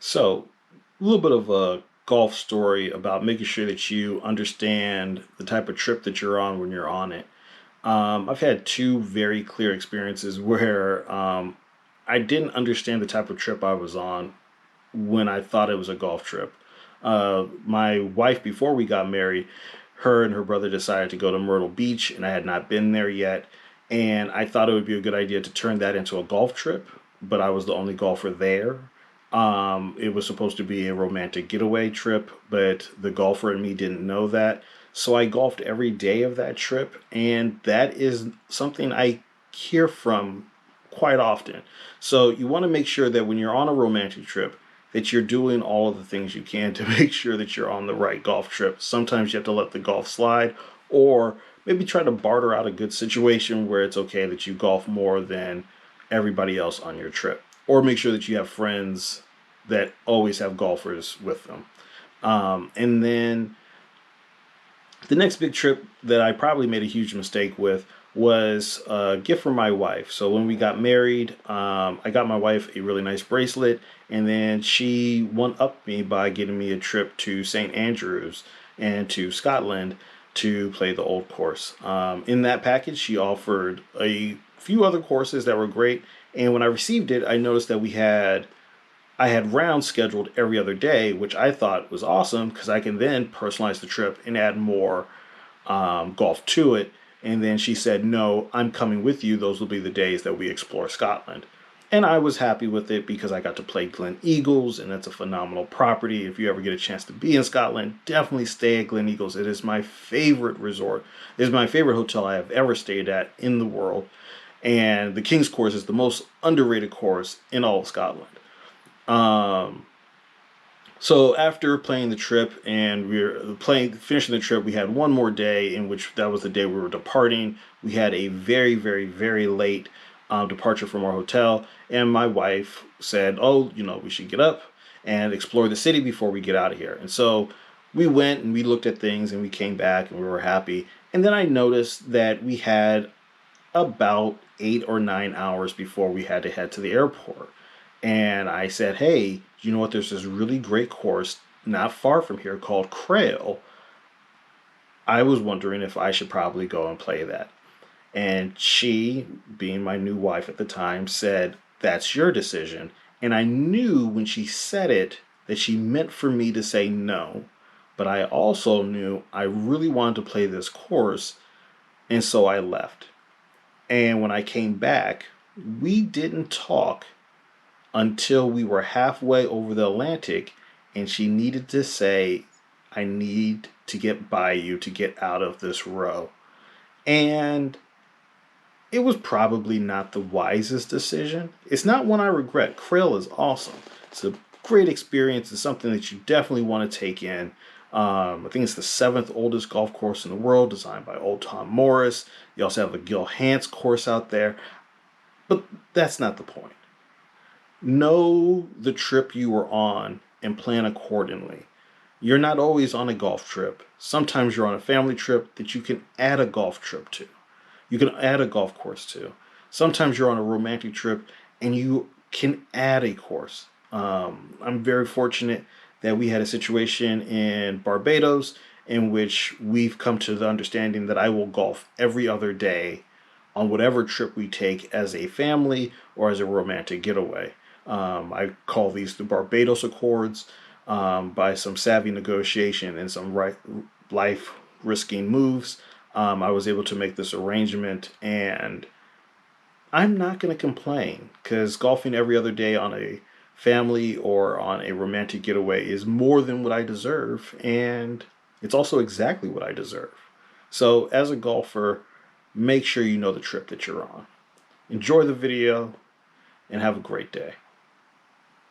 So, a little bit of a golf story about making sure that you understand the type of trip that you're on when you're on it. I've had two very clear experiences where I didn't understand the type of trip I was on when I thought it was a golf trip. My wife, before we got married, her and her brother decided to go to Myrtle Beach, and I had not been there yet. And I thought it would be a good idea to turn that into a golf trip, but I was the only golfer there. It was supposed to be a romantic getaway trip, but the golfer and me didn't know that. So I golfed every day of that trip, and that is something I hear from quite often. So you want to make sure that when you're on a romantic trip, that you're doing all of the things you can to make sure that you're on the right golf trip. Sometimes you have to let the golf slide, or maybe try to barter out a good situation where it's okay that you golf more than everybody else on your trip, or make sure that you have friends that always have golfers with them. And then the next big trip that I probably made a huge mistake with was a gift from my wife. So when we got married, I got my wife a really nice bracelet, and then she one upped me by getting me a trip to St. Andrews and to Scotland to play the old course. In that package, she offered a few other courses that were great. And when I received it, I noticed that I had rounds scheduled every other day, which I thought was awesome because I can then personalize the trip and add more golf to it. And then she said, "No, I'm coming with you. Those will be the days that we explore Scotland." And I was happy with it because I got to play Glen Eagles, and that's a phenomenal property. If you ever get a chance to be in Scotland, definitely stay at Glen Eagles. It is my favorite resort. It is my favorite hotel I have ever stayed at in the world. And the King's Course is the most underrated course in all of Scotland. Um, so after playing the trip and finishing the trip, we had one more day in which that was the day we were departing. We had a very, very, very late departure from our hotel, and my wife said, "Oh, we should get up and explore the city before we get out of here." And so we went and we looked at things and we came back and we were happy. And then I noticed that we had about 8 or 9 hours before we had to head to the airport. And I said, "Hey, you know what? There's this really great course not far from here called Crail. I was wondering if I should probably go and play that." And she, being my new wife at the time, said, "That's your decision." And I knew when she said it that she meant for me to say no. But I also knew I really wanted to play this course. And so I left. And when I came back, we didn't talk until we were halfway over the Atlantic, and she needed to say, "I need to get by you to get out of this row." And it was probably not the wisest decision. It's not one I regret. Krill is awesome. It's a great experience. It's something that you definitely want to take in. I think it's the seventh oldest golf course in the world, designed by old Tom Morris. You also have a Gil Hanse course out there. But that's not the point. Know the trip you are on and plan accordingly. You're not always on a golf trip. Sometimes you're on a family trip that you can add a golf trip to. You can add a golf course to. Sometimes you're on a romantic trip and you can add a course. I'm very fortunate that we had a situation in Barbados in which we've come to the understanding that I will golf every other day on whatever trip we take as a family or as a romantic getaway. I call these the Barbados Accords. By some savvy negotiation and some life risking moves, I was able to make this arrangement, and I'm not going to complain because golfing every other day on a family or on a romantic getaway is more than what I deserve, and it's also exactly what I deserve. So, as a golfer, make sure you know the trip that you're on. Enjoy the video and have a great day.